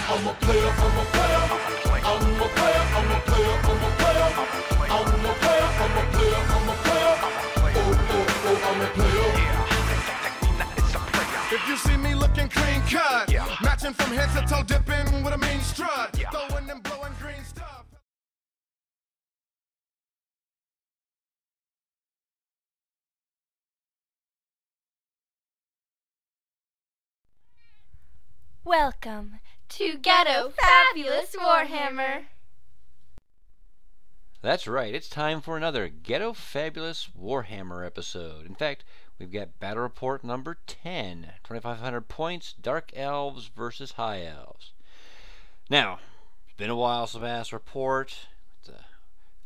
I'm a player, I'm a player, I'm a player, I'm a player, I'm a player, I'm a player, I'm a player, I'm a player, oh, oh, oh, I'm a player. If you see me looking clean cut, matching from head to toe, dipping with a mean strut, throwing and blowing green stuff. Welcome to Ghettofabulous Warhammer. That's right, it's time for another Ghettofabulous Warhammer episode. In fact, we've got battle report number 10, 2,500 points, Dark Elves versus High Elves. Now, it's been a while since the last report. It's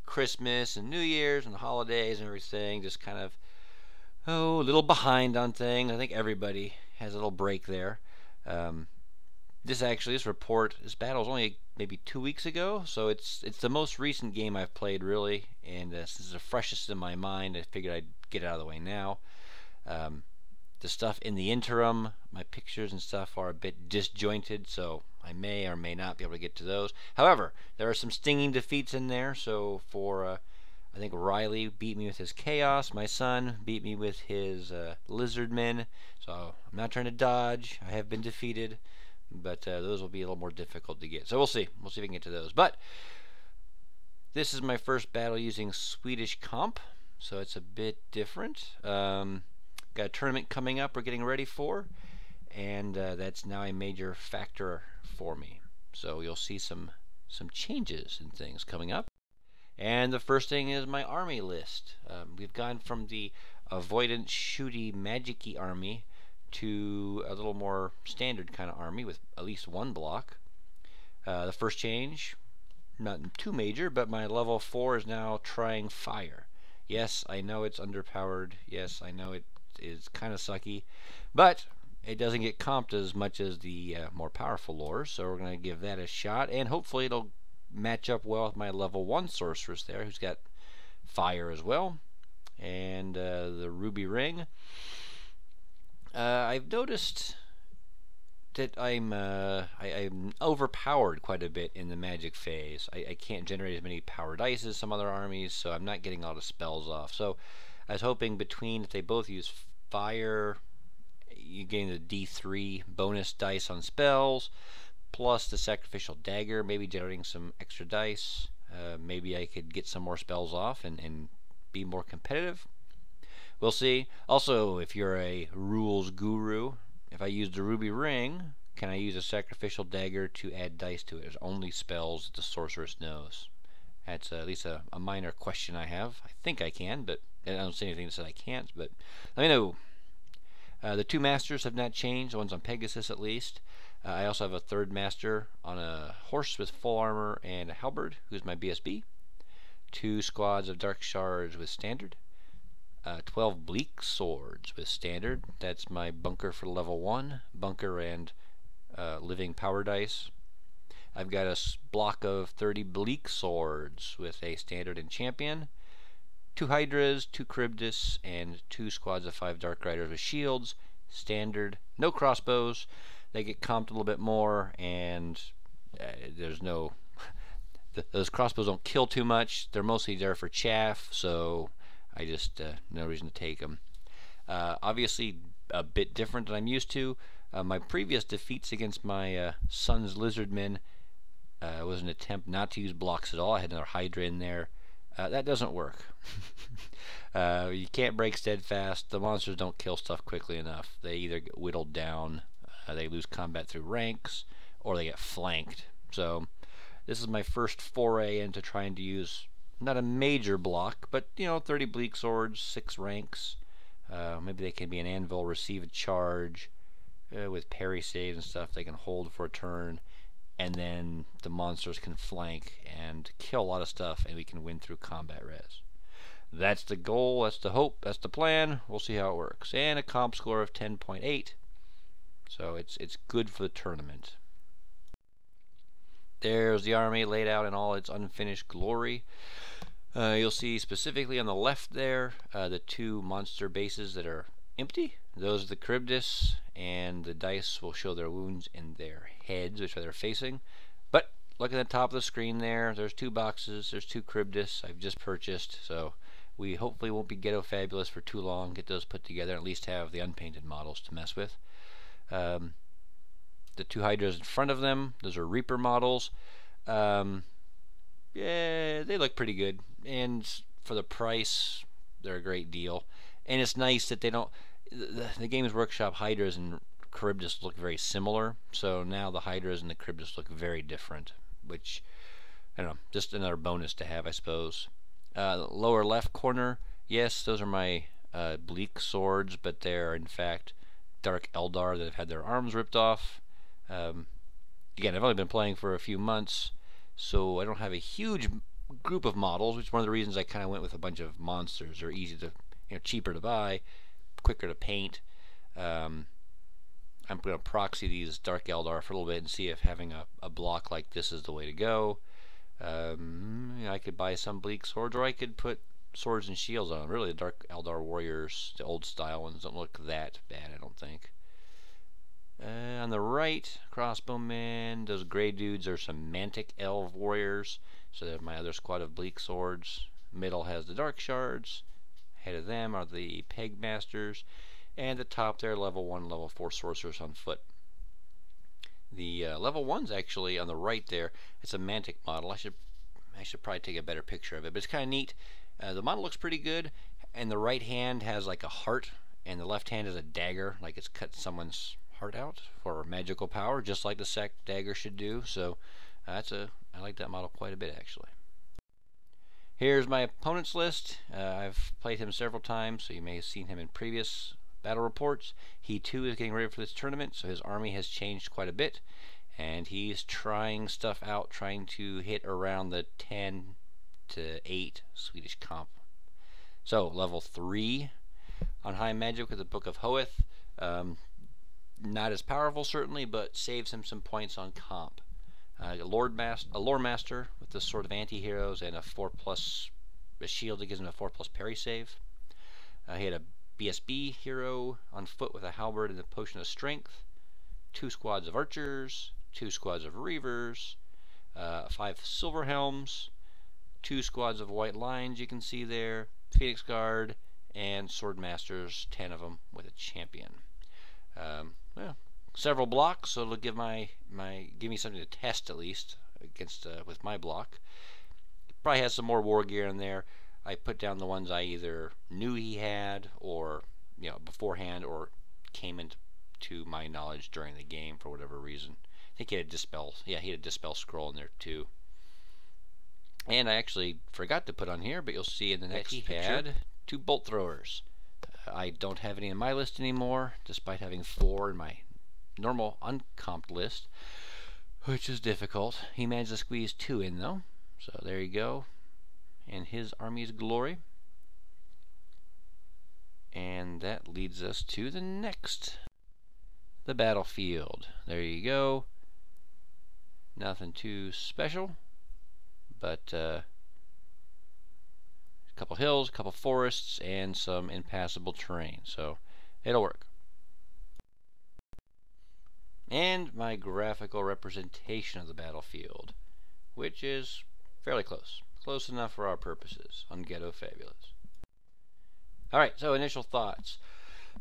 Christmas and New Year's and the holidays and everything, just kind of, a little behind on things. I think everybody has a little break there. This battle was only maybe 2 weeks ago, so it's the most recent game I've played, really, and this is the freshest in my mind. I figured I'd get it out of the way now. The stuff in the interim, my pictures and stuff are a bit disjointed, so I may or may not be able to get to those. However, there are some stinging defeats in there, so I think Riley beat me with his Chaos, my son beat me with his Lizardmen, so I'm not trying to dodge. I have been defeated, but those will be a little more difficult to get. So we'll see if we can get to those. But this is my first battle using Swedish comp, so it's a bit different. Got a tournament coming up we're getting ready for, and that's now a major factor for me. So you'll see some changes and things coming up. And the first thing is my army list. We've gone from the avoidant, shooty, magic-y army to a little more standard kind of army with at least one block. The first change, not too major, but my level 4 is now trying fire. Yes, I know it's underpowered. Yes, I know it is kind of sucky, but it doesn't get comped as much as the more powerful lores, so we're going to give that a shot, and hopefully it'll match up well with my level 1 sorceress there, who's got fire as well, and the ruby ring. I've noticed that I'm overpowered quite a bit in the magic phase. I can't generate as many power dice as some other armies, so I'm not getting all the spells off. So I was hoping between, if they both use fire, you're getting the D3 bonus dice on spells, plus the sacrificial dagger, maybe generating some extra dice. Maybe I could get some more spells off and be more competitive. We'll see. Also, if you're a rules guru, if I use the ruby ring, can I use a sacrificial dagger to add dice to it? There's only spells that the sorceress knows. That's at least a minor question I have. I think I can, but I don't see anything that says I can't, but let me know. The two masters have not changed. The one's on Pegasus, at least. I also have a third master on a horse with full armor and a halberd, who's my BSB. 2 squads of dark shards with standard. 12 bleak swords with standard. That's my bunker for level 1. Bunker and living power dice. I've got a block of 30 bleak swords with a standard and champion. 2 hydras, 2 Charybdis, and 2 squads of 5 dark riders with shields. Standard. No crossbows. They get comped a little bit more, and there's no... those crossbows don't kill too much. They're mostly there for chaff, so I just... no reason to take them. Obviously, a bit different than I'm used to. My previous defeats against my son's lizardmen was an attempt not to use blocks at all. I had another hydra in there. That doesn't work. You can't break steadfast. The monsters don't kill stuff quickly enough. They either get whittled down, they lose combat through ranks, or they get flanked. So this is my first foray into trying to use not a major block, but 30 bleak swords, 6 ranks. Maybe they can be an anvil, receive a charge with parry saves and stuff. They can hold for a turn, and then the monsters can flank and kill a lot of stuff, and we can win through combat res. That's the goal, that's the hope, that's the plan. We'll see how it works. And a comp score of 10.8, so it's good for the tournament. There's the army laid out in all its unfinished glory. You'll see specifically on the left there the 2 monster bases that are empty. those are the Charybdis, and the dice will show their wounds in their heads, which are they're facing. But look at the top of the screen there. There's 2 boxes. There's 2 Charybdis I've just purchased, so we hopefully won't be Ghettofabulous for too long. Get those put together, at least have the unpainted models to mess with. The 2 Hydras in front of them, those are Reaper models. Yeah, they look pretty good, and for the price, they're a great deal. And it's nice that they don't. The Games Workshop Hydras and Charybdis look very similar, so now the Hydras and the Charybdis look very different, which, I don't know, just another bonus to have, I suppose. Lower left corner, yes, those are my bleak swords, but they're in fact Dark Eldar that have had their arms ripped off. Again, I've only been playing for a few months, so I don't have a huge group of models, which is one of the reasons I kind of went with a bunch of monsters. They're easy to, cheaper to buy, quicker to paint. I'm going to proxy these Dark Eldar for a little bit and see if having a block like this is the way to go. I could buy some bleak swords, or I could put swords and shields on them. Really, the Dark Eldar warriors, the old style ones, don't look that bad, I don't think. On the right, crossbowmen, those gray dudes are some Mantic Elf warriors. So there's my other squad of bleak swords. Middle has the dark shards. Ahead of them are the peg masters. And the top there, level 1, level 4 sorcerers on foot. The level 1's actually on the right there. It's a Mantic model. I should probably take a better picture of it, but it's kind of neat. The model looks pretty good, and the right hand has like a heart, and the left hand is a dagger, like it's cut someone's heart out for magical power, just like the sack dagger should do. So I like that model quite a bit, actually. Here's my opponent's list. I've played him several times, so you may have seen him in previous battle reports. He too is getting ready for this tournament, so his army has changed quite a bit, and he's trying stuff out, trying to hit around the 10 to 8 Swedish comp. So level 3 on high magic with the Book of Hoeth. Not as powerful certainly, but saves him some points on comp. A lore master with the Sword of Anti-Heroes and a 4+ shield that gives him a 4+ parry save. He had a BSB hero on foot with a halberd and a potion of strength. 2 squads of archers, 2 squads of reavers, 5 silver helms, 2 squads of white lions you can see there, Phoenix Guard, and sword masters, 10 of them with a champion. Well, several blocks, so it'll give give me something to test at least against with my block. Probably has some more war gear in there. I put down the ones I either knew he had, or beforehand, or came into my knowledge during the game for whatever reason. I think he had a dispel. Yeah, he had a dispel scroll in there too. And I actually forgot to put on here, but you'll see in the next he had 2 bolt throwers. I don't have any in my list anymore, despite having 4 in my normal uncomped list, which is difficult. He managed to squeeze 2 in though, so there you go. And his army's glory. And that leads us to the next. The battlefield. There you go. Nothing too special, but a couple hills, a couple forests, and some impassable terrain, so it'll work. And my graphical representation of the battlefield, which is fairly close. Close enough for our purposes on Ghettofabulous. Alright, so initial thoughts.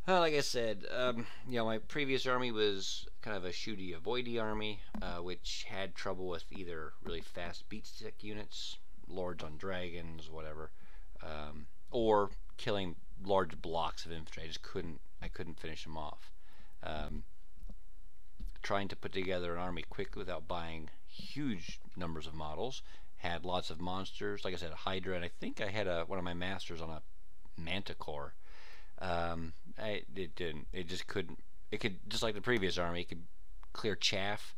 Like I said, my previous army was kind of a shooty avoidy army, which had trouble with either really fast beat stick units, lords on dragons, whatever, or killing large blocks of infantry. I couldn't finish them off. Trying to put together an army quickly without buying huge numbers of models. Had lots of monsters, like I said, a Hydra, and I think I had one of my masters on a Manticore. It just couldn't. It could, just like the previous army, it could clear chaff,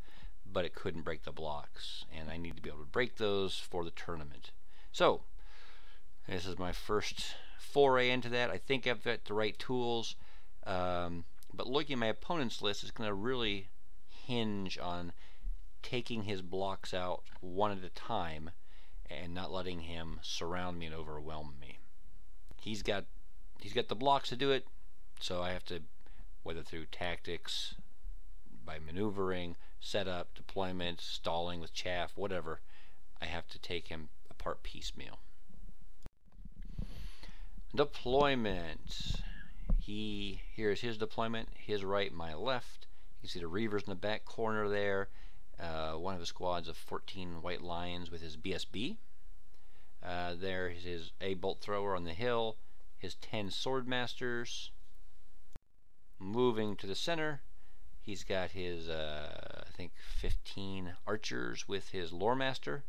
but it couldn't break the blocks, and I need to be able to break those for the tournament. So this is my first foray into that. I think I've got the right tools, but looking at my opponent's list is going to really hinge on taking his blocks out one at a time and not letting him surround me and overwhelm me. He's got the blocks to do it, so I have to whether through tactics, by maneuvering, setup, deployment, stalling with chaff, whatever. I have to take him apart piecemeal. Deployment. Here's his deployment, his right, my left. You can see the Reavers in the back corner there. One of his squads of 14 White Lions with his BSB. There's his A bolt thrower on the hill, his 10 Swordmasters. Moving to the center, he's got his, I think, 15 Archers with his Loremaster.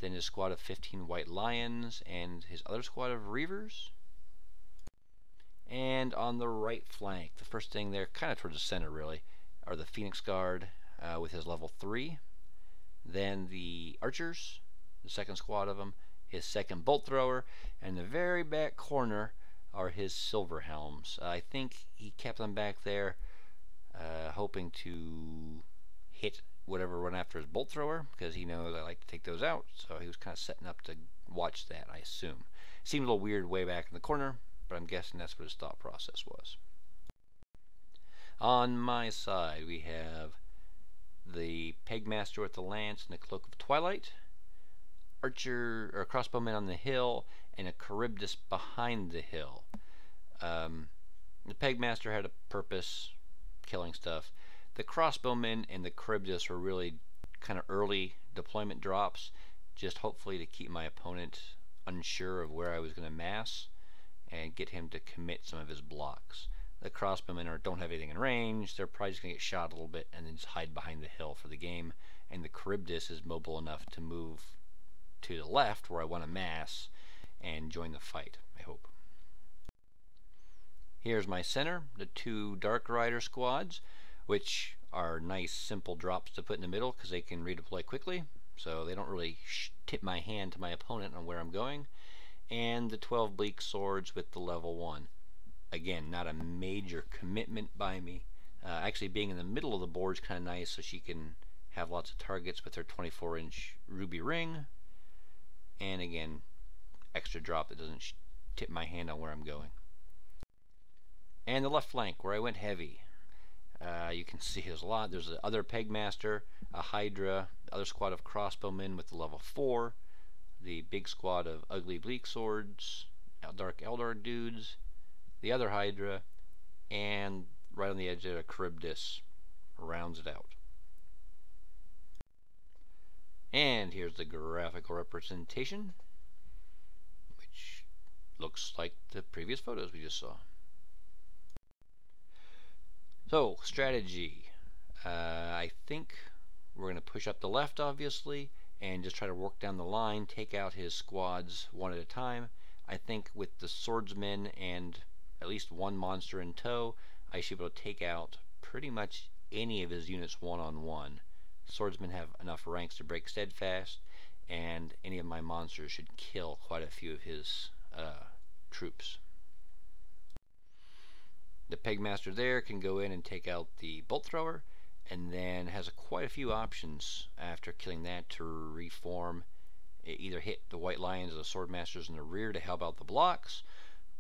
Then his squad of 15 White Lions and his other squad of Reavers. And on the right flank, the first thing there, kind of towards the center really, are the Phoenix Guard with his level 3. Then the Archers, the second squad of them, his second Bolt Thrower, and in the very back corner are his Silver Helms. I think he kept them back there hoping to hit whatever run after his Bolt Thrower, because he knows I like to take those out, so he was kind of setting up to watch that, I assume. Seemed a little weird way back in the corner, but I'm guessing that's what his thought process was. On my side, we have the Pegmaster with the Lance and the Cloak of Twilight, Archer or Crossbowman on the hill, and a Charybdis behind the hill. The Pegmaster had a purpose, killing stuff. The Crossbowmen and the Charybdis were really kind of early deployment drops, just hopefully to keep my opponent unsure of where I was going to mass and get him to commit some of his blocks. The Crossbowmen don't have anything in range, they're probably just going to get shot a little bit and then just hide behind the hill for the game, and the Charybdis is mobile enough to move to the left where I want to mass and join the fight, I hope. Here's my center, the 2 Dark Rider squads, which are nice simple drops to put in the middle because they can redeploy quickly, so they don't really tip my hand to my opponent on where I'm going. And the 12 Bleak Swords with the level 1. Again, not a major commitment by me. Actually being in the middle of the board is kind of nice, so she can have lots of targets with her 24-inch ruby ring. And again, extra drop that doesn't tip my hand on where I'm going. And the left flank, where I went heavy. You can see there's a lot. There's the other Pegmaster, a Hydra, the other squad of Crossbowmen with the level 4, the big squad of Ugly Bleak Swords, Dark Eldar dudes, the other Hydra, and right on the edge there, a Charybdis rounds it out. And here's the graphical representation, which looks like the previous photos we just saw. So, strategy. I think we're going to push up the left, obviously, and just try to work down the line, take out his squads one at a time. I think with the swordsmen and at least one monster in tow, I should be able to take out pretty much any of his units one-on-one. Swordsmen have enough ranks to break steadfast, and any of my monsters should kill quite a few of his troops. The Pegmaster there can go in and take out the Bolt Thrower, and then has quite a few options after killing that to reform. Either hit the White Lions or the Swordmasters in the rear to help out the blocks,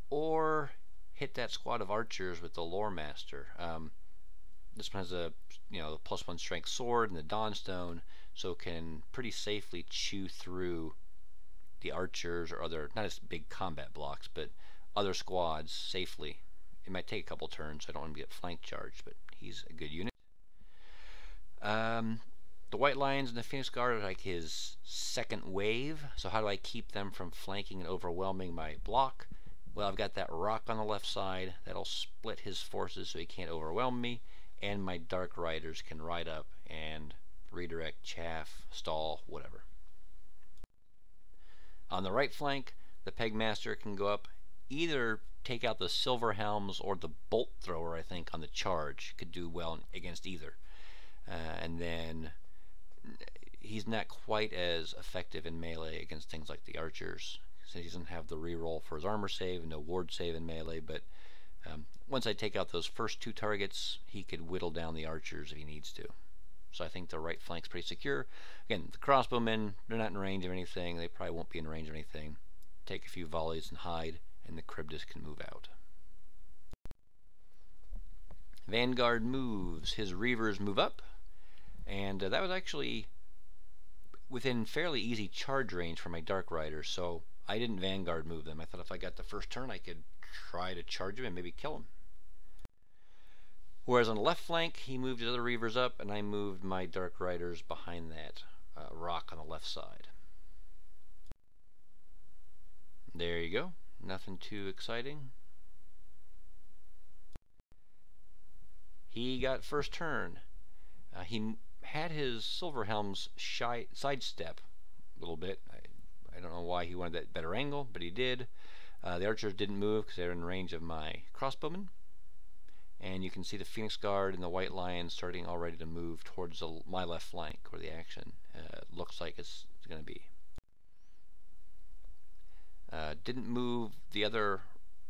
or hit that squad of Archers with the Loremaster. This one has a +1 strength sword and the Dawnstone, so it can pretty safely chew through the Archers or other, not as big combat blocks, but other squads safely. It might take a couple turns, so I don't want to get flank charged, but he's a good unit. The White Lions and the Phoenix Guard are like his second wave, so how do I keep them from flanking and overwhelming my block? Well, I've got that rock on the left side that'll split his forces so he can't overwhelm me, and my Dark Riders can ride up and redirect, chaff, stall, whatever. On the right flank, the Pegmaster can go up, either take out the Silver Helms or the Bolt Thrower, I think, on the charge. Could do well against either. And then he's not quite as effective in melee against things like the Archers, since he doesn't have the reroll for his armor save and no ward save in melee, but once I take out those first 2 targets, he could whittle down the Archers if he needs to. So I think the right flank's pretty secure. Again, the Crossbowmen, they're not in range of anything. They probably won't be in range of anything. Take a few volleys and hide, and the Charybdis can move out. Vanguard moves. His Reavers move up, and that was actually within fairly easy charge range for my Dark Riders, so I didn't Vanguard move them. I thought if I got the first turn I could try to charge him and maybe kill him. Whereas on the left flank, he moved his other Reavers up, and I moved my Dark Riders behind that rock on the left side. There you go. Nothing too exciting. He got first turn. He had his Silver Helms sidestep a little bit. I don't know why he wanted that better angle, but he did. The archers didn't move because they were in range of my crossbowmen. And you can see the Phoenix Guard and the White Lion starting already to move towards my left flank, where the action looks like it's going to be. Didn't move the other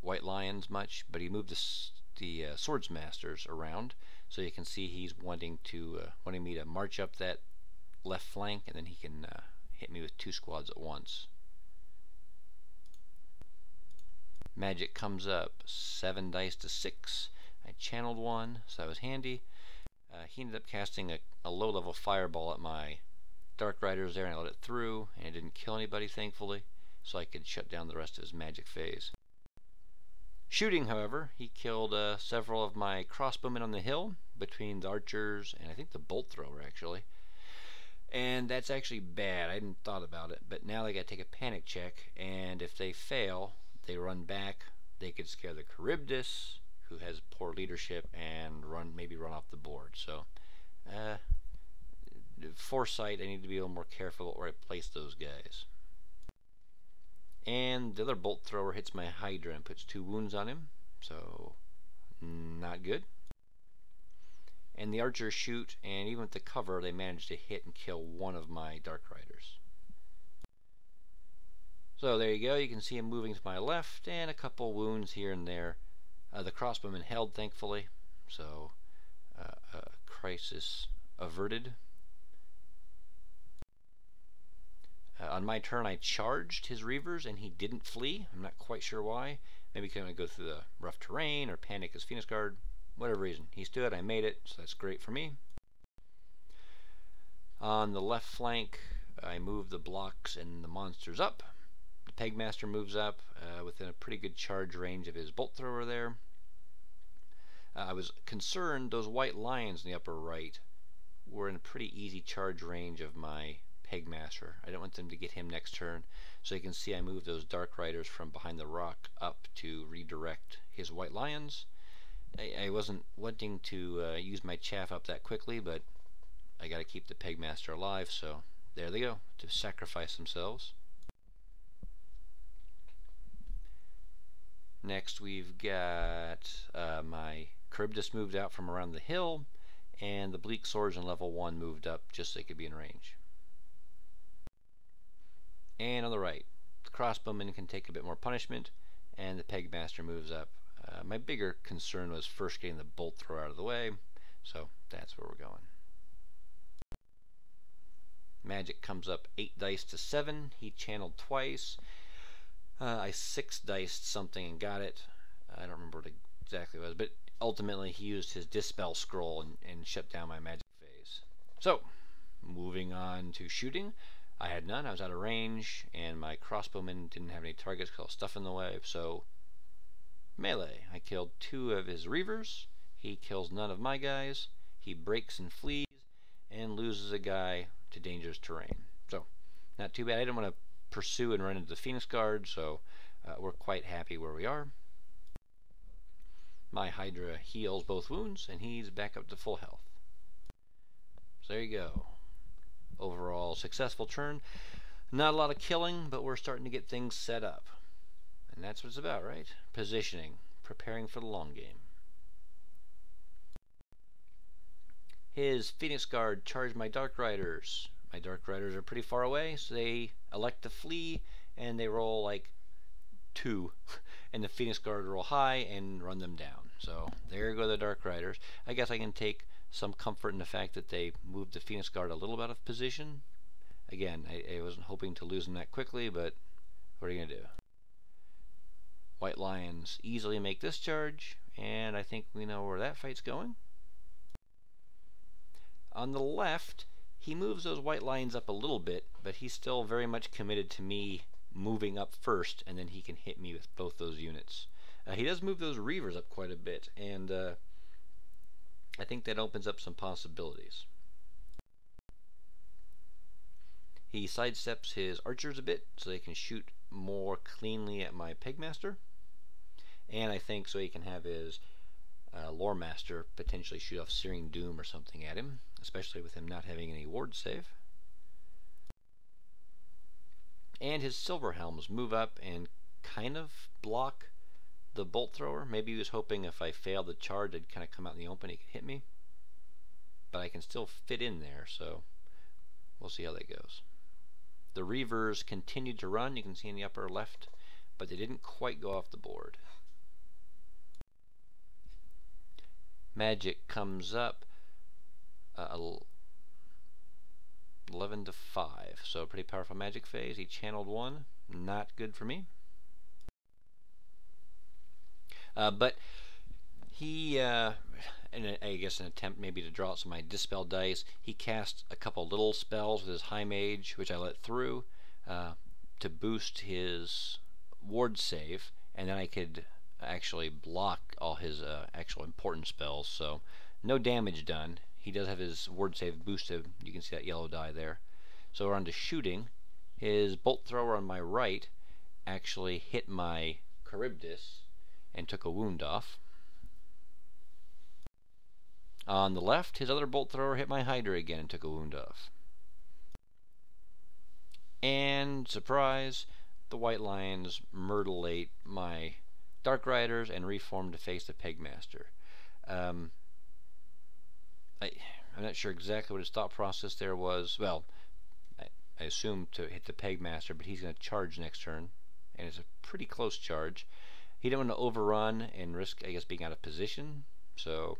White Lions much, but he moved the Swords Masters around, so you can see he's wanting me to march up that left flank, and then he can hit me with 2 squads at once. Magic comes up 7 dice to 6. I channeled 1, so that was handy. He ended up casting a low-level fireball at my Dark Riders there, and I let it through, and it didn't kill anybody, thankfully, so I could shut down the rest of his magic phase. Shooting, however, he killed several of my crossbowmen on the hill, between the archers and I think the bolt thrower, actually. And that's actually bad. I hadn't thought about it, but now they got to take a panic check, and if they fail, they run back. They could scare the Charybdis, who has poor leadership, and maybe run off the board. So, foresight, I need to be a little more careful where I place those guys. And the other bolt thrower hits my Hydra and puts 2 wounds on him, so not good. And the archers shoot, and even with the cover, they manage to hit and kill one of my Dark Riders. So there you go. You can see him moving to my left, and a couple wounds here and there. The crossbowman held, thankfully, so crisis averted. On my turn, I charged his Reavers, and he didn't flee. I'm not quite sure why. Maybe he's going to go through the rough terrain or panic his Phoenix Guard. Whatever reason. He stood, I made it, so that's great for me. On the left flank, I moved the blocks and the monsters up. The Pegmaster moves up within a pretty good charge range of his bolt thrower there. I was concerned those White Lions in the upper right were in a pretty easy charge range of my Pegmaster. I don't want them to get him next turn, so you can see I moved those Dark Riders from behind the rock up to redirect his White Lions. I wasn't wanting to use my chaff up that quickly, but I got to keep the Pegmaster alive, so there they go, to sacrifice themselves. Next we've got my Charybdis moved out from around the hill, and the Bleak Swords in level 1 moved up just so they could be in range. And on the right, the crossbowman can take a bit more punishment, and the Pegmaster moves up. My bigger concern was first getting the bolt thrower out of the way, so that's where we're going. Magic comes up 8 dice to 7. He channeled twice. I 6 diced something and got it. I don't remember what exactly it was, but ultimately he used his Dispel Scroll and shut down my magic phase. So, moving on to shooting. I had none. I was out of range, and my crossbowman didn't have any targets because I was stuff in the way, so melee. I killed 2 of his Reavers. He kills none of my guys. He breaks and flees and loses a guy to dangerous terrain. So, not too bad. I didn't want to pursue and run into the Phoenix Guard, so we're quite happy where we are. My Hydra heals both wounds, and he's back up to full health. So there you go. Overall successful turn. Not a lot of killing, but we're starting to get things set up. And that's what it's about, right? Positioning. Preparing for the long game. His Phoenix Guard charged my Dark Riders. My Dark Riders are pretty far away, so they elect to flee, and they roll like 2. And the Phoenix Guard roll high and run them down. So there go the Dark Riders. I guess I can take some comfort in the fact that they moved the Phoenix Guard a little out of position. Again, I wasn't hoping to lose them that quickly, but what are you going to do? White lions easily make this charge, and I think we know where that fight's going. On the left, he moves those white lions up a little bit, but he's still very much committed to me moving up first, and then he can hit me with both those units. He does move those reavers up quite a bit, and I think that opens up some possibilities. He sidesteps his archers a bit so they can shoot more cleanly at my pegmaster, and I think so he can have his lore master potentially shoot off Searing Doom or something at him, especially with him not having any ward save. And his silver helms move up and kind of block the bolt thrower. Maybe he was hoping if I failed the charge I'd kind of come out in the open, he could hit me, but I can still fit in there, so we'll see how that goes. The reavers continued to run, you can see in the upper left, but they didn't quite go off the board. Magic comes up 11 to 5, so a pretty powerful magic phase. He channeled one, not good for me. But he, I guess an attempt maybe to draw out some of my dispel dice, he cast a couple little spells with his high mage, which I let through to boost his ward save, and then I could actually block all his actual important spells, so no damage done. He does have his ward save boosted, you can see that yellow die there. So we're on to shooting. His bolt thrower on my right actually hit my Charybdis and took a wound off. On the left, his other bolt thrower hit my Hydra again and took a wound off. And, surprise, the White Lions murderate my Dark Riders and reform to face the Pegmaster. I'm not sure exactly what his thought process there was. Well, I assume to hit the Pegmaster, but he's going to charge next turn, and it's a pretty close charge. He didn't want to overrun and risk, I guess, being out of position, so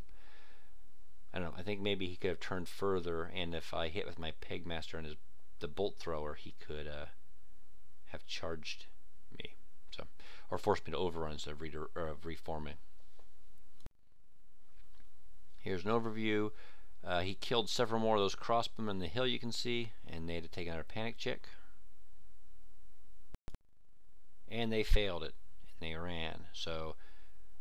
I don't know. I think maybe he could have turned further, and if I hit with my Pegmaster and the bolt thrower, he could have charged me, so, or forced me to overrun instead of reforming. Here's an overview. He killed several more of those crossbowmen on the hill, you can see, and they had to take another panic check. And they failed it, and they ran. So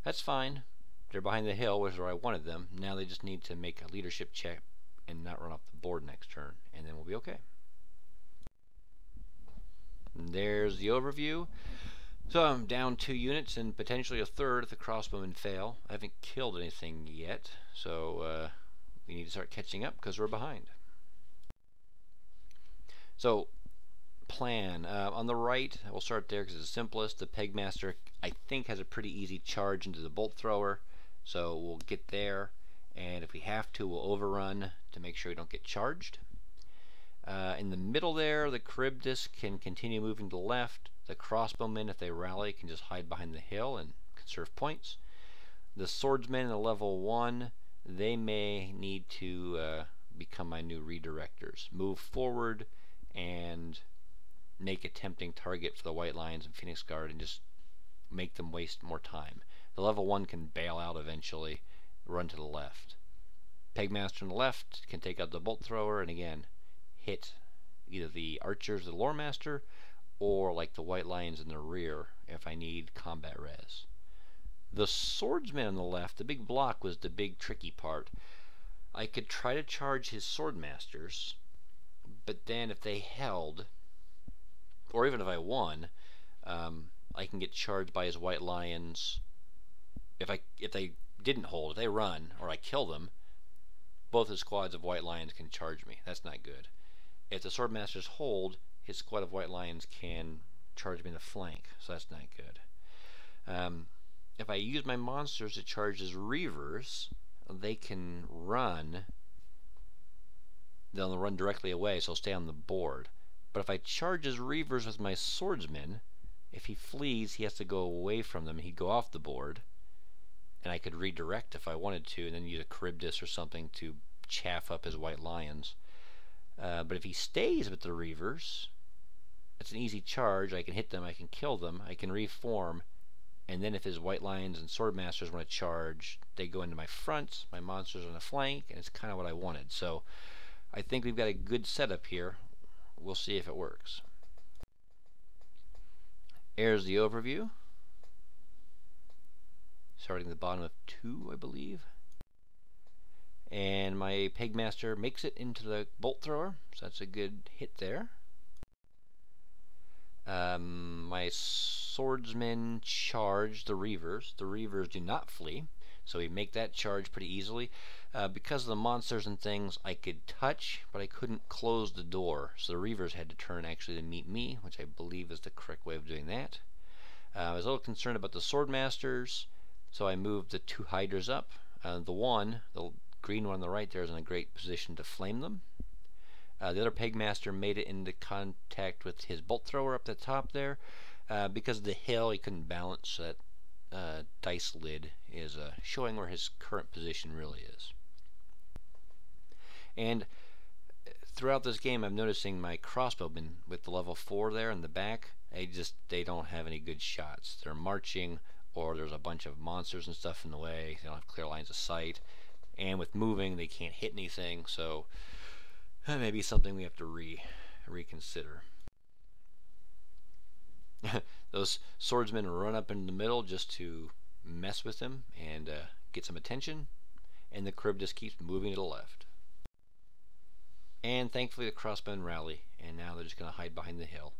that's fine. They're behind the hill, which is where I wanted them. Now they just need to make a leadership check and not run off the board next turn, and then we'll be okay. And there's the overview. So I'm down 2 units and potentially a third if the crossbowmen fail. I haven't killed anything yet, so we need to start catching up because we're behind. So, plan. On the right, we'll start there because it's the simplest. The Pegmaster, I think, has a pretty easy charge into the bolt thrower, so we'll get there, and if we have to, we'll overrun to make sure we don't get charged. In the middle there, the Charybdis can continue moving to the left. The crossbowmen, if they rally, can just hide behind the hill and conserve points. The swordsmen in the level 1, they may need to become my new redirectors. Move forward and make a tempting target for the White Lions and Phoenix Guard and just make them waste more time. The level 1 can bail out eventually, run to the left. Pegmaster on the left can take out the bolt thrower and again hit either the archers or the lore master, or like the White Lions in the rear if I need combat res. The swordsman on the left, the big block, was the big tricky part. I could try to charge his swordmasters, but then if they held, or even if I won, I can get charged by his White Lions. If they didn't hold, if they run, or I kill them, both his squads of White Lions can charge me. That's not good. If the swordmasters hold, his squad of White Lions can charge me in the flank, so that's not good. If I use my monsters to charge his reavers, they can run. They'll run directly away, so I'll stay on the board. But if I charge his reavers with my swordsmen, if he flees, he has to go away from them. He'd go off the board, and I could redirect if I wanted to, and then use a Charybdis or something to chaff up his White Lions. But if he stays with the reavers, it's an easy charge. I can hit them, I can kill them, I can reform, And then if his white lions and sword masters want to charge, they go into my front, my monsters on the flank, and it's kind of what I wanted. So I think we've got a good setup here. We'll see if it works. Here's the overview. Starting at the bottom of 2, I believe. And my Pegmaster makes it into the bolt thrower, so that's a good hit there. My swordsmen charge the reavers. The reavers do not flee, so we make that charge pretty easily. Because of the monsters and things, I could touch, but I couldn't close the door, so the reavers had to turn actually to meet me, which I believe is the correct way of doing that. I was a little concerned about the swordmasters, so I moved the 2 hydras up. The green one on the right there is in a great position to flame them. The other Pegmaster made it into contact with his bolt thrower up the top there. Because of the hill, he couldn't balance, so that dice lid is showing where his current position really is. And throughout this game, I'm noticing my crossbowmen with the level 4 there in the back, they don't have any good shots. They're marching, or there's a bunch of monsters and stuff in the way. They don't have clear lines of sight. And with moving, they can't hit anything, so maybe something we have to reconsider. Those swordsmen run up in the middle just to mess with him and get some attention, and the crib just keeps moving to the left. And thankfully the crossbowmen rally, and now they're just going to hide behind the hill.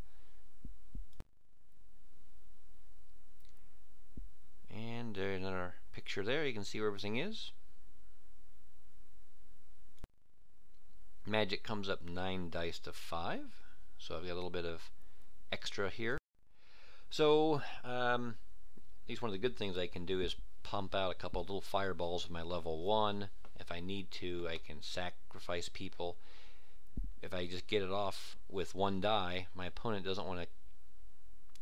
And there's another picture there. You can see where everything is. Magic comes up 9 dice to 5, so I've got a little bit of extra here. So at least one of the good things I can do is pump out a couple of little fireballs with my level 1. If I need to, I can sacrifice people. If I just get it off with 1 die, my opponent doesn't want to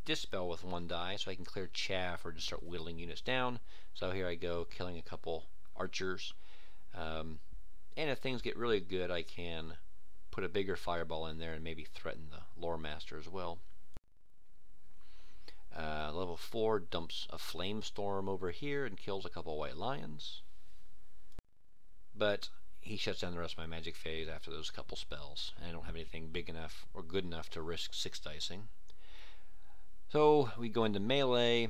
dispel with 1 die, so I can clear chaff or just start whittling units down. So here I go, killing a couple archers. And if things get really good, I can put a bigger fireball in there and maybe threaten the lore master as well. Level 4 dumps a flame storm over here and kills a couple white lions. But he shuts down the rest of my magic phase after those couple spells. And I don't have anything big enough or good enough to risk 6 dicing. So we go into melee,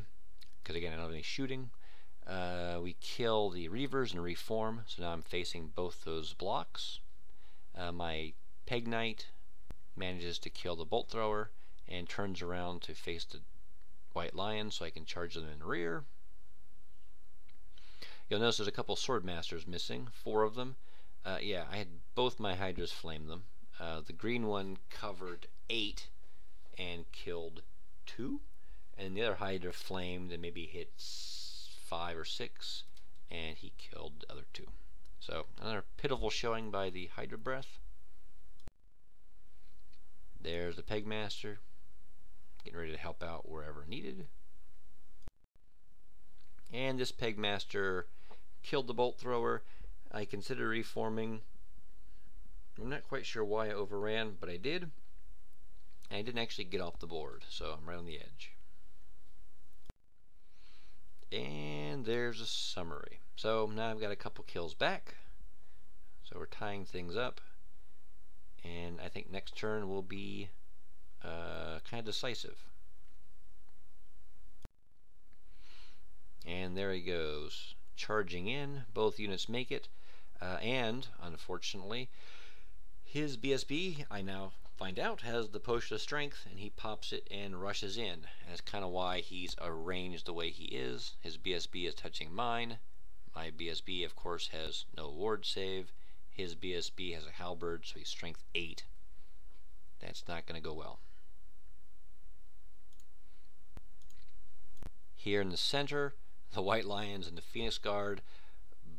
because again I don't have any shooting. We kill the reavers and reform, so now I'm facing both those blocks. My Peg Knight manages to kill the bolt thrower and turns around to face the white lions so I can charge them in the rear. You'll notice there's a couple sword masters missing, 4 of them. Yeah, I had both my hydras flame them. The green one covered 8 and killed 2, and the other hydra flamed and maybe hit 5 or 6, and he killed the other 2. So another pitiful showing by the hydra breath. There's the Pegmaster getting ready to help out wherever needed. And this Pegmaster killed the bolt thrower. I consider reforming. I'm not quite sure why I overran, but I did. And I didn't actually get off the board, so I'm right on the edge. And there's a summary. So now I've got a couple kills back. So we're tying things up. And I think next turn will be kind of decisive. And there he goes, charging in. Both units make it. And, unfortunately, his BSB, I now find out, has the Potion of Strength, and he pops it and rushes in. And that's kind of why he's arranged the way he is. His BSB is touching mine. My BSB, of course, has no ward save. His BSB has a halberd, so he's strength 8. That's not going to go well. Here in the center, the White Lions and the Phoenix Guard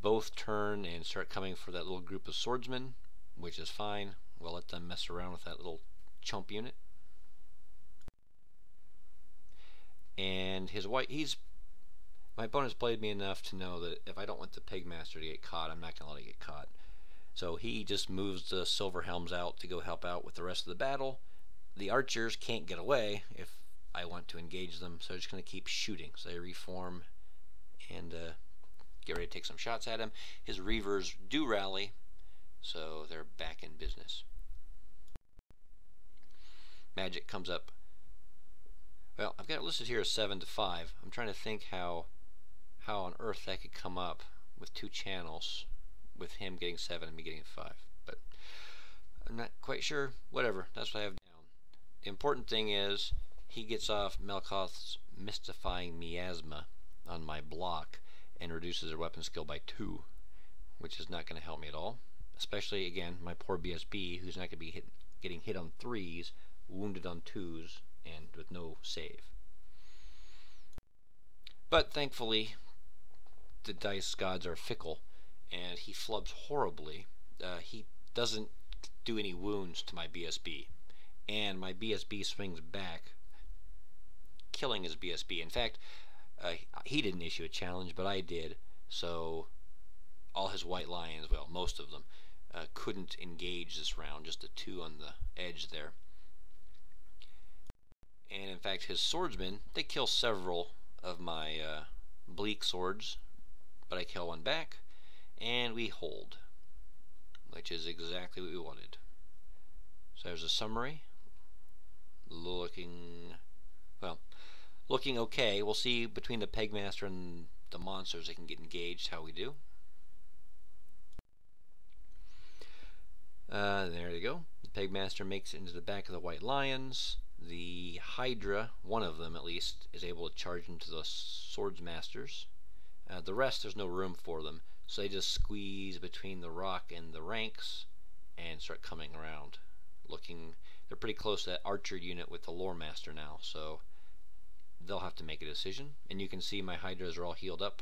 both turn and start coming for that little group of swordsmen, which is fine. We'll let them mess around with that little chump unit. And my opponent's played me enough to know that if I don't want the Pegmaster to get caught, I'm not going to let it get caught. So he just moves the Silver Helms out to go help out with the rest of the battle. The archers can't get away. If I want to engage them, so I'm just going to keep shooting. So they reform and get ready to take some shots at him. His Reavers do rally, so they're back in business. Magic comes up. Well, I've got it listed here as 7 to 5. I'm trying to think how on earth that could come up with 2 channels, with him getting 7 and me getting 5. But I'm not quite sure. Whatever, that's what I have down. The important thing is he gets off Melkoth's Mystifying Miasma on my block and reduces their weapon skill by 2, which is not going to help me at all. Especially, again, my poor BSB, who's not going to be getting hit on 3s, wounded on 2s, and with no save. But thankfully, the dice gods are fickle, and he flubs horribly. He doesn't do any wounds to my BSB, and my BSB swings back, killing his BSB. In fact, he didn't issue a challenge, but I did, so all his white lions, well, most of them, couldn't engage this round, just the 2 on the edge there. And in fact, his swordsmen, they kill several of my bleak swords, but I kill one back, and we hold, which is exactly what we wanted. So there's a summary. Looking okay. We'll see between the Pegmaster and the monsters they can get engaged how we do. There you go. The Pegmaster makes it into the back of the White Lions. The Hydra, one of them at least, is able to charge into the Swordsmasters. The rest, there's no room for them, so they just squeeze between the rock and the ranks and start coming around. They're pretty close to that archer unit with the Lore Master now, so they'll have to make a decision. And you can see my Hydras are all healed up.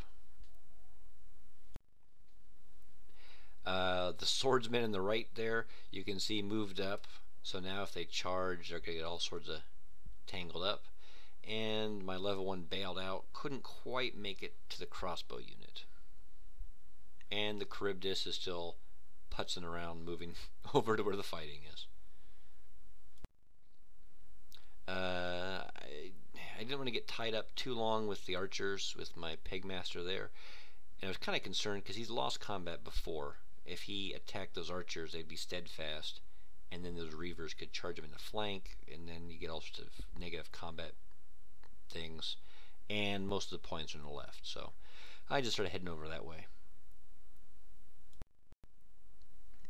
The swordsmen in the right there, you can see moved up. So now if they charge, they're going to get all sorts of tangled up. And my level 1 bailed out, couldn't quite make it to the crossbow unit. And the Charybdis is still putzing around, moving over to where the fighting is. I didn't want to get tied up too long with the archers, with my Pegmaster there. And I was kind of concerned because he's lost combat before. If he attacked those archers, they'd be steadfast, and then those Reavers could charge him in the flank, and then you get all sorts of negative combat things, and most of the points are on the left. So I just started heading over that way.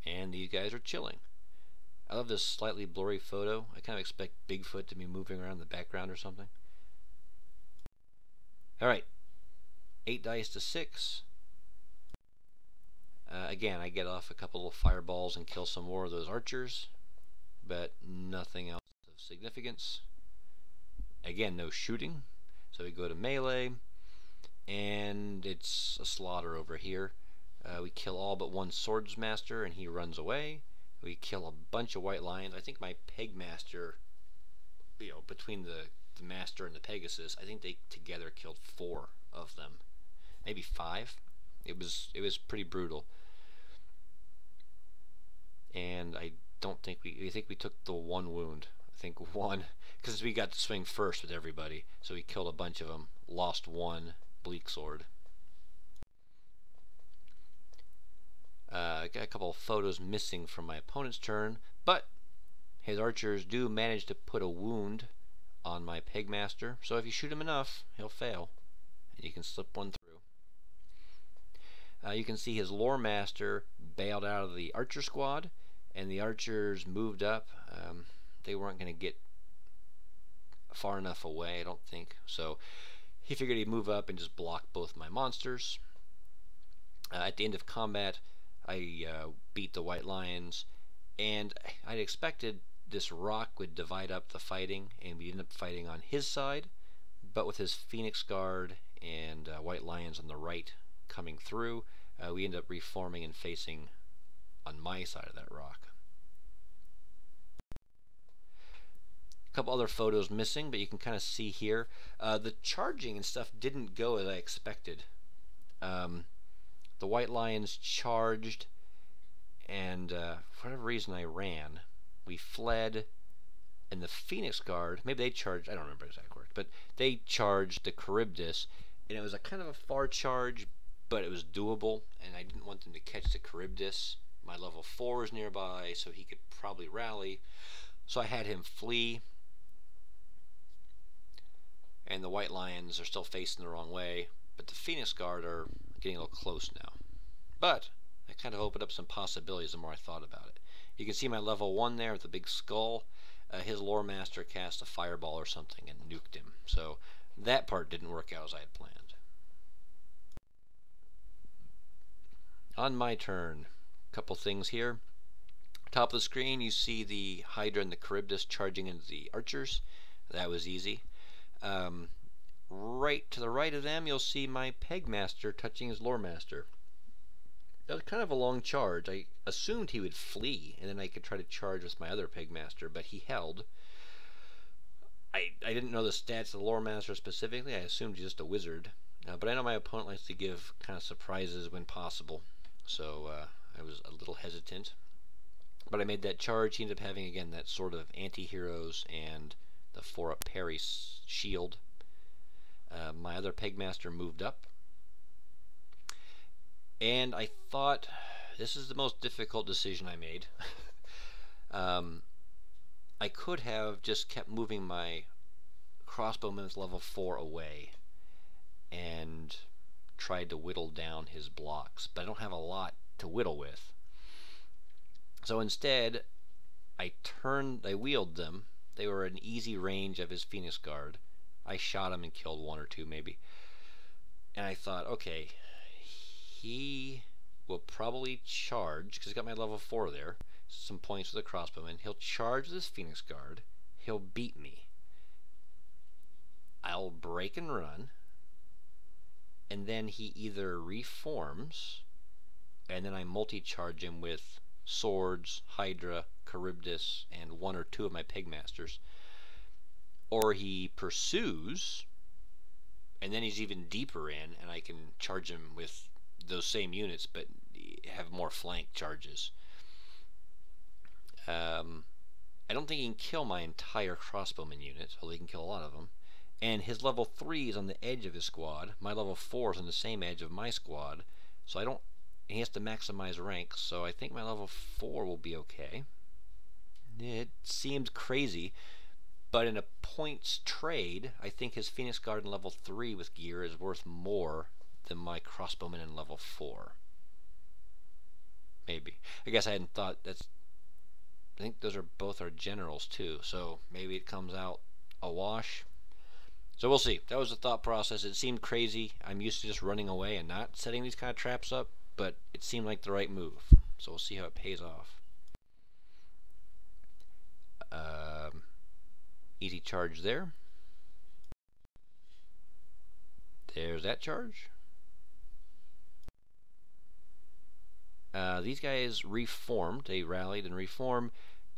And these guys are chilling. I love this slightly blurry photo. I kind of expect Bigfoot to be moving around in the background or something. Alright, 8 dice to 6. Again, I get off a couple of fireballs and kill some more of those archers, but nothing else of significance. Again, no shooting, so we go to melee, and it's a slaughter over here. We kill all but one Swordsmaster, and he runs away. We kill a bunch of White Lions. I think my Pegmaster, between the Master and the Pegasus, I think they together killed 4 of them, maybe 5. It was pretty brutal. And I don't think we took the 1 wound. I think 1, because we got to swing first with everybody, so we killed a bunch of them. Lost 1 bleak sword. Got a couple of photos missing from my opponent's turn, but his archers do manage to put a wound on my Pegmaster, so if you shoot him enough, he'll fail, and you can slip one through. You can see his Lore Master bailed out of the archer squad, and the archers moved up. They weren't going to get far enough away, I don't think, so he figured he'd move up and just block both my monsters. At the end of combat, I beat the White Lions, and I'd expected this rock would divide up the fighting, and we'd end up fighting on his side, but with his Phoenix Guard and White Lions on the right coming through, we end up reforming and facing on my side of that rock. A couple other photos missing, but you can kind of see here. The charging and stuff didn't go as I expected. The White Lions charged, and for whatever reason I ran. We fled, And the Phoenix Guard, maybe they charged, I don't remember exactly where, but they charged the Charybdis, and it was a kind of a far charge, but it was doable, and I didn't want them to catch the Charybdis. My level 4 is nearby, so he could probably rally. So I had him flee, and the White Lions are still facing the wrong way, but the Phoenix Guard are getting a little close now. But I kind of opened up some possibilities the more I thought about it. You can see my level 1 there with the big skull. His lore master cast a fireball or something and nuked him. So that part didn't work out as I had planned. On my turn, a couple things here. Top of the screen, you see the Hydra and the Charybdis charging into the archers. That was easy. Right to the right of them, you'll see my Pegmaster touching his lore master. That was kind of a long charge. I assumed he would flee, and then I could try to charge with my other Pegmaster, but he held. I didn't know the stats of the lore master specifically. I assumed he's just a wizard. But I know my opponent likes to give kind of surprises when possible, so I was a little hesitant. But I made that charge. He ended up having, again, that sort of anti-heroes and the 4-up parry shield. My other Pegmaster moved up. And I thought, this is the most difficult decision I made. I could have just kept moving my crossbowman with level 4 away and tried to whittle down his blocks, but I don't have a lot to whittle with. So instead, I wheeled them. They were an easy range of his Phoenix Guard. I shot him and killed 1 or 2 maybe. And I thought, okay, he will probably charge, because he's got my level 4 there, some points with a crossbowman. He'll charge with his Phoenix Guard. He'll beat me. I'll break and run. And then he either reforms, and then I multi-charge him with swords, Hydra, Charybdis, and 1 or 2 of my Pegmasters. Or he pursues, and then he's even deeper in, and I can charge him with those same units, but have more flank charges. I don't think he can kill my entire crossbowman unit, although he can kill a lot of them. And his level 3 is on the edge of his squad. My level 4 is on the same edge of my squad. So he has to maximize rank, so I think my level 4 will be okay. It seems crazy, but in a points trade, I think his Phoenix Guard in level 3 with gear is worth more than my crossbowman in level 4. Maybe. I guess I hadn't thought I think those are both our generals too, so maybe it comes out a wash. So we'll see. That was the thought process. It seemed crazy. I'm used to just running away and not setting these kind of traps up, but it seemed like the right move. So we'll see how it pays off. Easy charge there. There's that charge. These guys reformed. They rallied and reformed.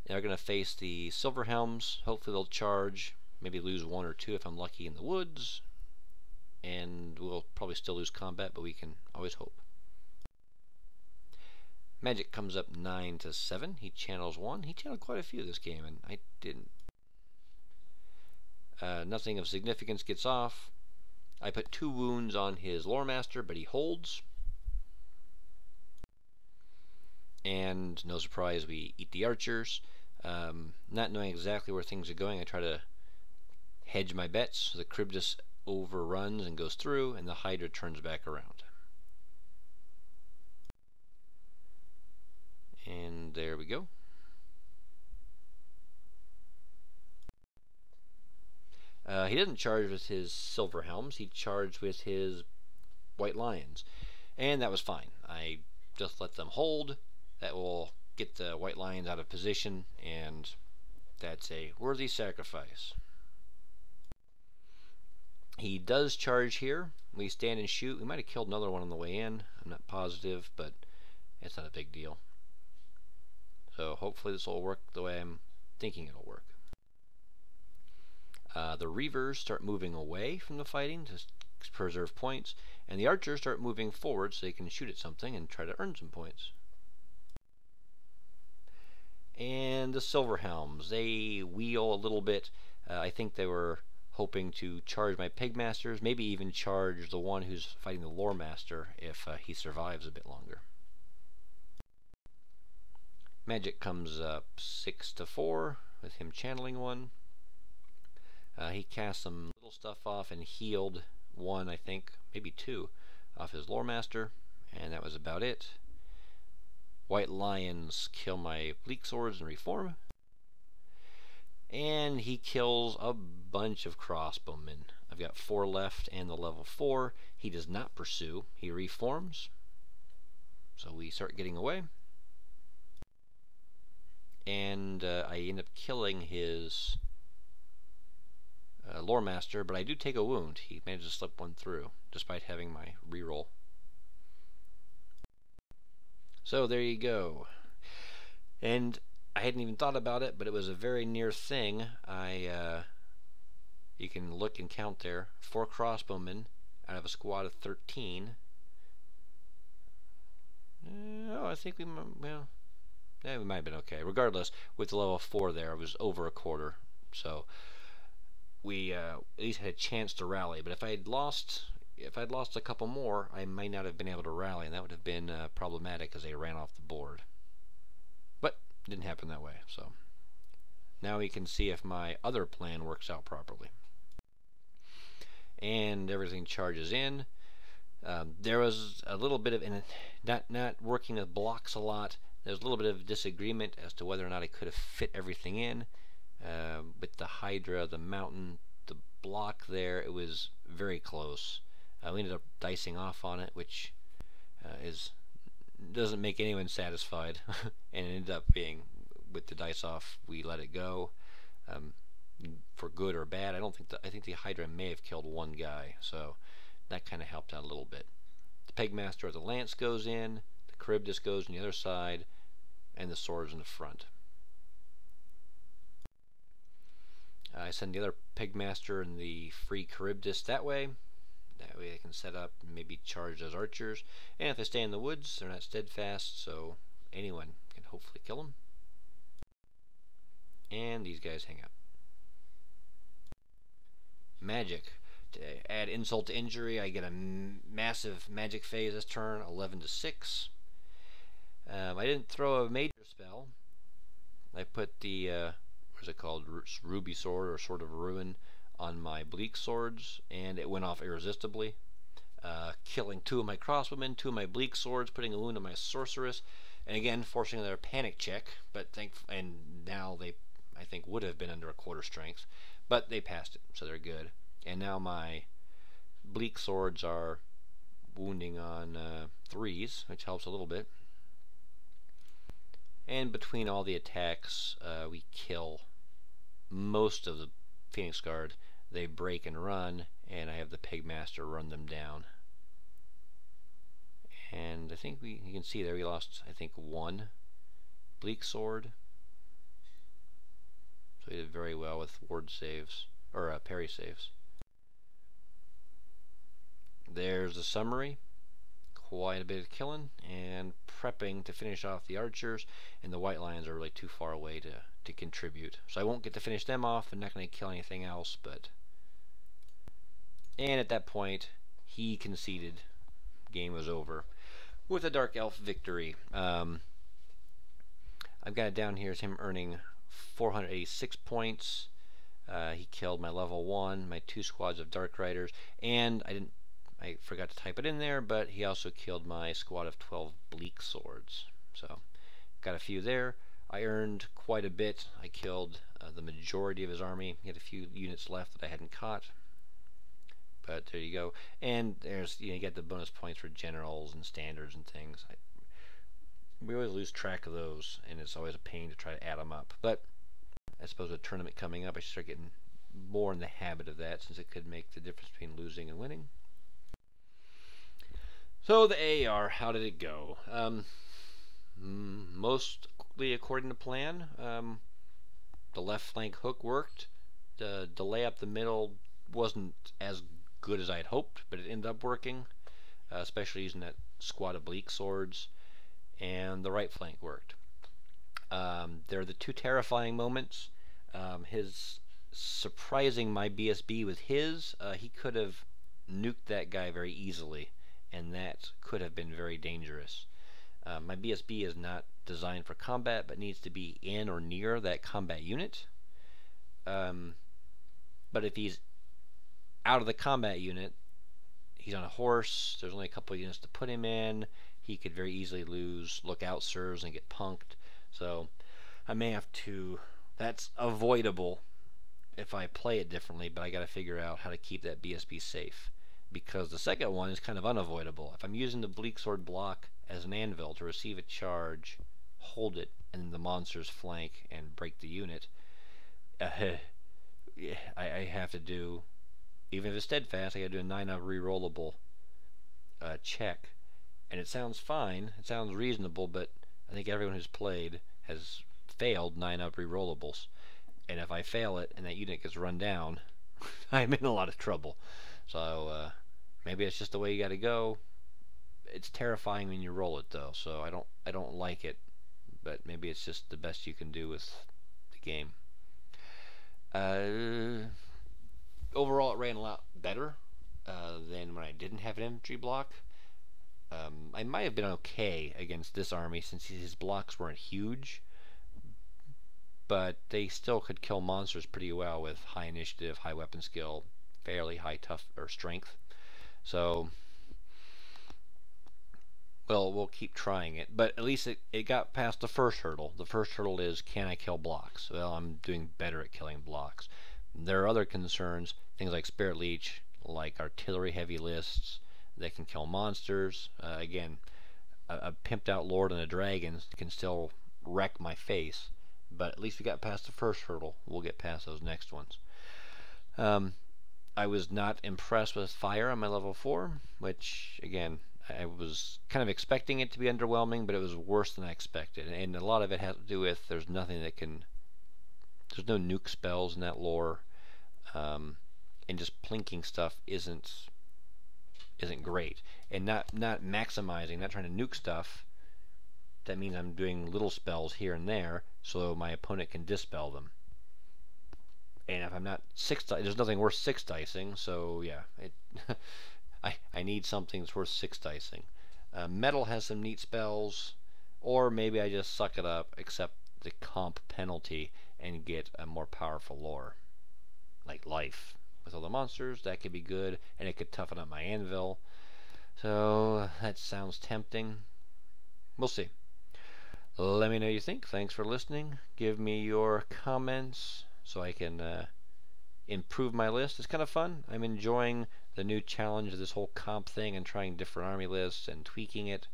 They're going to face the Silver Helms. Hopefully they'll charge. Maybe lose 1 or 2 if I'm lucky in the woods. And we'll probably still lose combat, but we can always hope. Magic comes up 9-7. He channels 1. He channeled quite a few this game, and I didn't. Nothing of significance gets off. I put 2 wounds on his Lore Master, but he holds. And no surprise, we eat the archers. Not knowing exactly where things are going, I try to hedge my bets. So the Charybdis overruns and goes through, and the Hydra turns back around. And there we go. He doesn't charge with his Silver Helms. He charged with his White Lions. And that was fine. I just let them hold. That will get the White Lions out of position, and that's a worthy sacrifice. He does charge here. We stand and shoot. We might have killed another one on the way in. I'm not positive, but it's not a big deal. So hopefully this will work the way I'm thinking it'll work. The Reavers start moving away from the fighting to preserve points, and the Archers start moving forward so they can shoot at something and try to earn some points. And the Silverhelms, they wheel a little bit. I think they were hoping to charge my Pigmasters, maybe even charge the one who's fighting the Lore Master if he survives a bit longer. Magic comes up 6-4 with him channeling one. He cast some little stuff off and healed one, I think, maybe two, off his Lore Master, and that was about it. White Lions kill my Bleak Swords and reform. And he kills a bunch of crossbowmen. I've got 4 left and the level 4. He does not pursue. He reforms. So we start getting away. And I end up killing his Lore Master, but I do take a wound. He managed to slip one through, despite having my reroll. So there you go. And I hadn't even thought about it, but it was a very near thing. You can look and count there. 4 crossbowmen out of a squad of 13. Oh, I think we might, well, yeah, we might have been okay. Regardless, with the level 4 there, it was over a quarter. So we at least had a chance to rally. But if I'd lost a couple more, I might not have been able to rally, and that would have been problematic as they ran off the board. But it didn't happen that way. So now we can see if my other plan works out properly. And everything charges in. There was a little bit of, not working with blocks a lot, there was a little bit of disagreement as to whether or not I could have fit everything in. With the Hydra, the mountain, the block there, it was very close. We ended up dicing off on it, which doesn't make anyone satisfied. And it ended up being, with the dice off, we let it go. For good or bad, I think the Hydra may have killed one guy, so that kind of helped out a little bit. The Pegmaster or the Lance goes in, the Charybdis goes on the other side, and the swords in the front. I send the other Pegmaster and the free Charybdis that way. That way I can set up and maybe charge those archers. And if they stay in the woods, they're not steadfast, so anyone can hopefully kill them. And these guys hang out. Magic. To add insult to injury, I get a massive magic phase this turn, 11-6. I didn't throw a major spell. I put the, what is it called, Ruby Sword or Sword of Ruin on my Bleak Swords, and it went off irresistibly, killing 2 of my crossbowmen, 2 of my Bleak Swords, putting a wound on my Sorceress, and again forcing another panic check. But and now they, I think, would have been under a quarter strength, but they passed it, so they're good. And now my Bleak Swords are wounding on 3s, which helps a little bit. And between all the attacks, we kill most of the Phoenix Guard. They break and run, and I have the Pigmaster run them down. And I think you can see there we lost, I think, 1 Bleak Sword. So we did very well with ward saves, or parry saves. There's the summary. Quite a bit of killing and prepping to finish off the archers, and the White Lions are really too far away to contribute. So I won't get to finish them off. I'm not going to kill anything else, but... And at that point, he conceded. Game was over. With a Dark Elf victory. I've got it down here as him earning 486 points. He killed my level 1, my 2 squads of Dark Riders, and I forgot to type it in there, but he also killed my squad of 12 Bleak Swords. So, got a few there. I earned quite a bit. I killed the majority of his army. He had a few units left that I hadn't caught. But there you go. And there's, you get the bonus points for generals and standards and things. We always lose track of those, and it's always a pain to try to add them up. But I suppose with a tournament coming up, I should start getting more in the habit of that, since it could make the difference between losing and winning. So the AR, how did it go? Mostly according to plan. The left flank hook worked. The delay up the middle wasn't as good as I had hoped, but it ended up working, especially using that squad of Bleak Swords. And the right flank worked. They're the two terrifying moments. His surprising my BSB with his, he could have nuked that guy very easily, and that could have been very dangerous. My BSB is not designed for combat, but needs to be in or near that combat unit. But if he's out of the combat unit, he's on a horse, there's only a couple of units to put him in, he could very easily lose lookout sirs and get punked. So I may have to, that's avoidable if I play it differently, but I got to figure out how to keep that BSB safe, because the second one is kind of unavoidable. If I'm using the Bleak Sword block as an anvil to receive a charge, hold it, and then the monsters flank and break the unit, I have to do, even if it's steadfast, I got to do a 9 up rerollable check. And it sounds fine, it sounds reasonable, but I think everyone who's played has failed 9 up rerollables. And if I fail it and that unit gets run down, I'm in a lot of trouble. So maybe it's just the way you got to go. It's terrifying when you roll it though, so I don't like it. But maybe it's just the best you can do with the game. Overall, it ran a lot better than when I didn't have an infantry block. I might have been okay against this army since his blocks weren't huge, but they still could kill monsters pretty well with high initiative, high weapon skill, fairly high tough or strength. So, well, we'll keep trying it, but at least it got past the first hurdle. The first hurdle is, can I kill blocks? Well, I'm doing better at killing blocks. There are other concerns, things like Spirit Leech, like artillery heavy lists that can kill monsters. Again, a pimped out lord and a dragon can still wreck my face, but at least we got past the first hurdle. We'll get past those next ones. I was not impressed with fire on my level 4, which again, I was kind of expecting it to be underwhelming, but it was worse than I expected. And a lot of it has to do with there's no nuke spells in that lore, and just plinking stuff isn't great. And not maximizing, not trying to nuke stuff, that means I'm doing little spells here and there so my opponent can dispel them. And if I'm not there's nothing worth 6 dicing, so yeah, I need something that's worth 6 dicing. Metal has some neat spells, or maybe I just suck it up, accept the comp penalty, and get a more powerful lore, like life. With all the monsters, that could be good, and it could toughen up my anvil. So that sounds tempting. We'll see. Let me know what you think. Thanks for listening. Give me your comments so I can improve my list. It's kind of fun. I'm enjoying the new challenge of this whole comp thing and trying different army lists and tweaking it.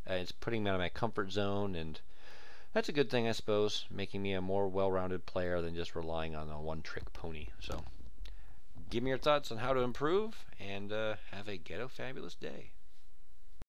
It's putting me out of my comfort zone, and that's a good thing, I suppose, making me a more well-rounded player than just relying on a one-trick pony. So give me your thoughts on how to improve, and have a Ghettofabulous day.